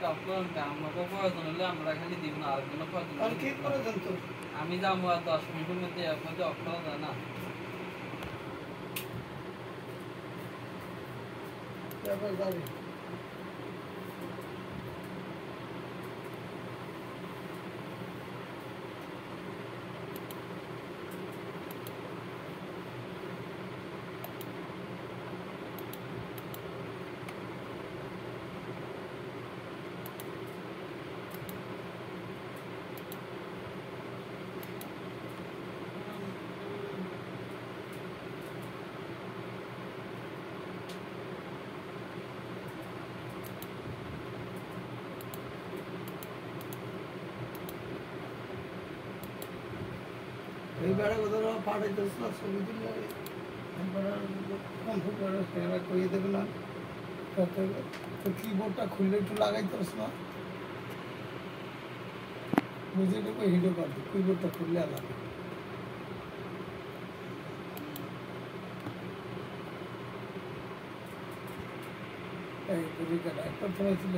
আপনার আমাকে প্রয়োজন হলে আমরা খালি দিব না আরেকজনের প্রয়োজন আর কি প্রয়োজন তো আমি যাবো আর 10 মিনিটের মধ্যে আপনাদের অফ করা যায় না ব্যাপার যাবে এই বেড়া কোথাও পাঠাইতেছ না ছবি দিলে কম্পিউটারে সেরা করিয়ে দেবে না তো কিবোর্ডটা খুললে একটু লাগাইতেছ না বুঝে দেবো হিডো করবে কিবোর্ডটা খুললে আলাদা এই বুঝি কেন একটা সময় ছিল